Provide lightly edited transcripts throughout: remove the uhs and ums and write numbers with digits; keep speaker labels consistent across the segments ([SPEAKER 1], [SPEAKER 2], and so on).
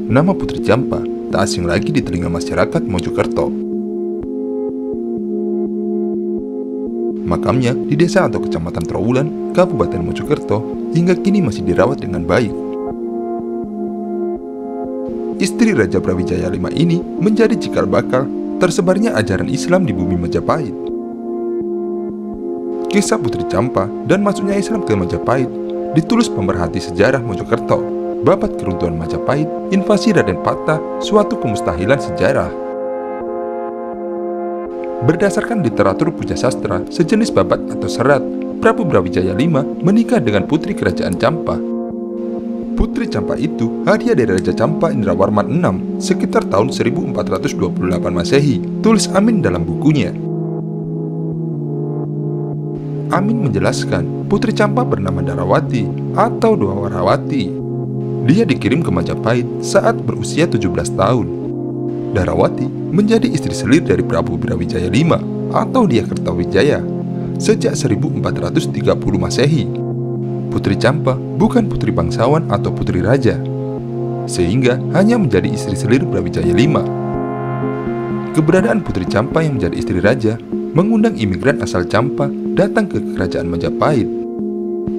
[SPEAKER 1] Nama Putri Champa tak asing lagi di telinga masyarakat Mojokerto. Makamnya di desa atau kecamatan Trowulan, Kabupaten Mojokerto, hingga kini masih dirawat dengan baik. Istri Raja Brawijaya V ini menjadi cikal bakal tersebarnya ajaran Islam di bumi Majapahit. Kisah Putri Champa dan masuknya Islam ke Majapahit ditulis pemerhati sejarah Mojokerto, Babat Keruntuhan Majapahit, Invasi Raden Patah, Suatu Kemustahilan Sejarah. Berdasarkan literatur puja sastra sejenis babat atau serat, Prabu Brawijaya V menikah dengan putri kerajaan Champa. Putri Champa itu hadiah dari Raja Champa Indrawarman VI sekitar tahun 1428 Masehi, tulis Amin dalam bukunya. Amin menjelaskan, Putri Champa bernama Darawati atau Dwarawati. Dia dikirim ke Majapahit saat berusia 17 tahun. Darawati menjadi istri selir dari Prabu Brawijaya V atau Dia Kertawijaya sejak 1430 Masehi. Putri Champa bukan putri bangsawan atau putri raja, sehingga hanya menjadi istri selir Brawijaya V. Keberadaan Putri Champa yang menjadi istri raja mengundang imigran asal Champa datang ke kerajaan Majapahit.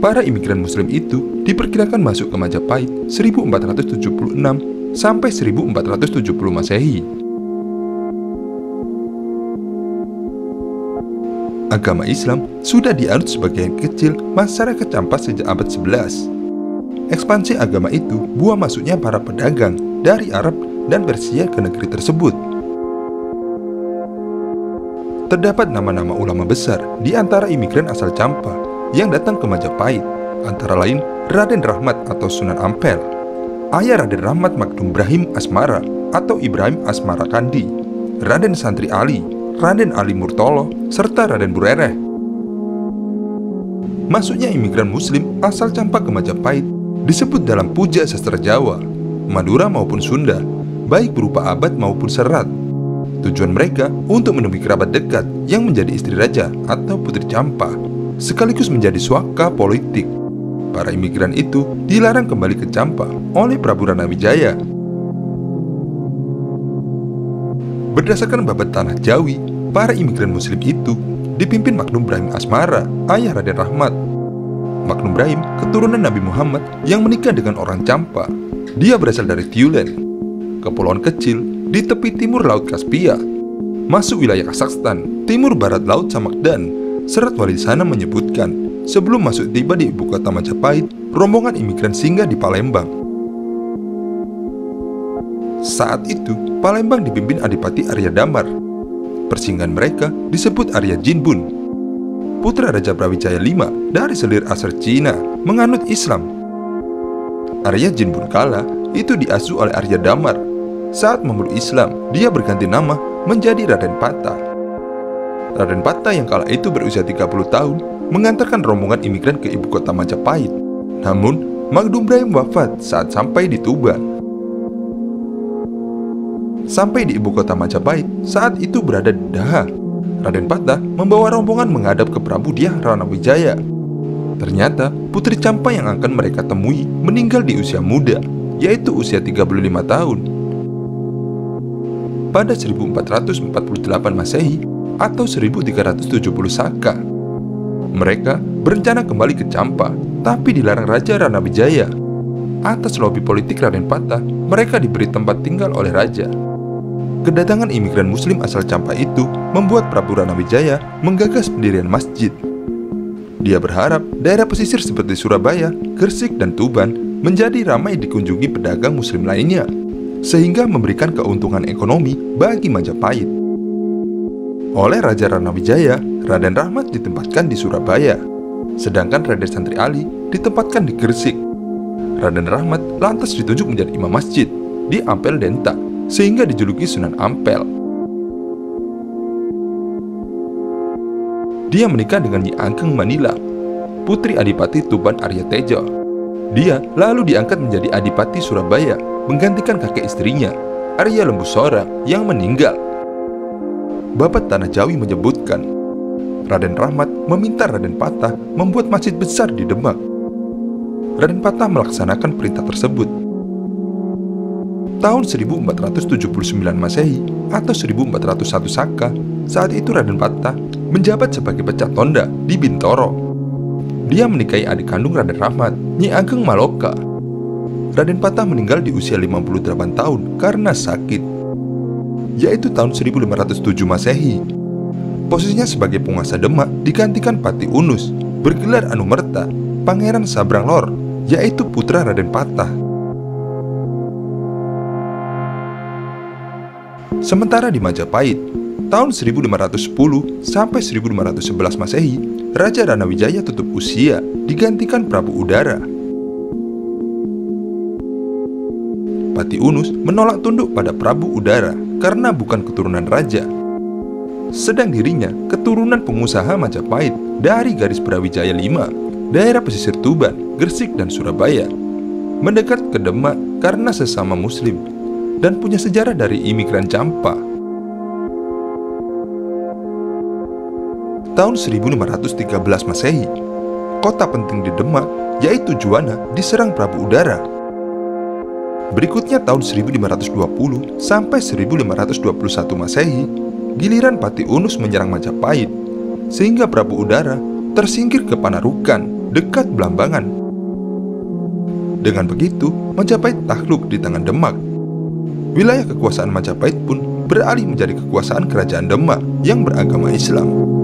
[SPEAKER 1] Para imigran muslim itu diperkirakan masuk ke Majapahit 1476 sampai 1470 Masehi. Agama Islam sudah dianut sebagian kecil masyarakat Champa sejak abad 11. Ekspansi agama itu buah masuknya para pedagang dari Arab dan Persia ke negeri tersebut. Terdapat nama-nama ulama besar di antara imigran asal Champa yang datang ke Majapahit, antara lain Raden Rahmat atau Sunan Ampel, ayah Raden Rahmat Magdum Brahim Asmara atau Ibrahim Asmara Kandi, Raden Santri Ali, Raden Ali Murtolo, serta Raden Burereh. Masuknya imigran muslim asal Champa ke Majapahit disebut dalam puja sastra Jawa, Madura maupun Sunda, baik berupa abad maupun serat. Tujuan mereka untuk menemui kerabat dekat yang menjadi istri raja atau Putri Champa, sekaligus menjadi swaka politik. Para imigran itu dilarang kembali ke Champa oleh Prabu Ranawijaya. Berdasarkan babat tanah Jawi, para imigran muslim itu dipimpin Magdum Brahim Asmara, ayah Raden Rahmat. Magdum Brahim keturunan Nabi Muhammad yang menikah dengan orang Champa. Dia berasal dari Tiulen, kepulauan kecil di tepi timur Laut Kaspia, masuk wilayah Kazakhstan, timur barat Laut Samakdan. Serat wali sana menyebutkan, sebelum masuk tiba di ibu kota Majapahit, rombongan imigran singgah di Palembang. Saat itu, Palembang dipimpin Adipati Arya Damar. Persinggahan mereka disebut Arya Jinbun. Putra Raja Brawijaya V dari selir asal Cina menganut Islam. Arya Jinbun kala itu diasuh oleh Arya Damar. Saat memeluk Islam, dia berganti nama menjadi Raden Patah. Raden Patah yang kala itu berusia 30 tahun mengantarkan rombongan imigran ke ibu kota Majapahit. Namun, Magdum Brahim wafat saat sampai di Tuban. Sampai di ibu kota Majapahit, saat itu berada di Daha. Raden Patah membawa rombongan menghadap ke Prabu Dyah Ranawijaya. Ternyata, Putri Champa yang akan mereka temui meninggal di usia muda, yaitu usia 35 tahun. Pada 1448 Masehi, atau 1370 Saka. Mereka berencana kembali ke Champa, tapi dilarang Raja Ranawijaya. Atas lobi politik Raden Patah, mereka diberi tempat tinggal oleh Raja. Kedatangan imigran muslim asal Champa itu membuat Prabu Ranawijaya menggagas pendirian masjid. Dia berharap daerah pesisir seperti Surabaya, Gresik, dan Tuban menjadi ramai dikunjungi pedagang muslim lainnya, sehingga memberikan keuntungan ekonomi bagi Majapahit. Oleh Raja Ranawijaya, Raden Rahmat ditempatkan di Surabaya, sedangkan Raden Santri Ali ditempatkan di Gresik. Raden Rahmat lantas ditunjuk menjadi imam masjid di Ampel Denta, sehingga dijuluki Sunan Ampel. Dia menikah dengan Nyi Ageng Manila, putri Adipati Tuban Arya Tejo. Dia lalu diangkat menjadi Adipati Surabaya, menggantikan kakek istrinya, Arya Lembusora, yang meninggal. Babat Tanah Jawi menyebutkan, Raden Rahmat meminta Raden Patah membuat masjid besar di Demak. Raden Patah melaksanakan perintah tersebut. Tahun 1479 Masehi atau 1401 Saka, saat itu Raden Patah menjabat sebagai Pecatonda di Bintoro. Dia menikahi adik kandung Raden Rahmat, Nyi Ageng Maloka. Raden Patah meninggal di usia 58 tahun karena sakit, yaitu tahun 1507 Masehi. Posisinya sebagai penguasa Demak digantikan Pati Unus, bergelar Anumerta, Pangeran Sabrang Lor, yaitu putra Raden Patah. Sementara di Majapahit, tahun 1510 sampai 1511 Masehi, Raja Ranawijaya tutup usia, digantikan Prabu Udara. Pati Unus menolak tunduk pada Prabu Udara karena bukan keturunan raja. Sedang dirinya keturunan pengusaha Majapahit dari garis Brawijaya V, daerah pesisir Tuban, Gresik, dan Surabaya, mendekat ke Demak karena sesama muslim dan punya sejarah dari imigran Campa. Tahun 1513 Masehi, kota penting di Demak, yaitu Juwana, diserang Prabu Udara. Berikutnya tahun 1520 sampai 1521 Masehi, giliran Pati Unus menyerang Majapahit, sehingga Prabu Udara tersingkir ke Panarukan, dekat Blambangan. Dengan begitu, Majapahit takluk di tangan Demak. Wilayah kekuasaan Majapahit pun beralih menjadi kekuasaan Kerajaan Demak yang beragama Islam.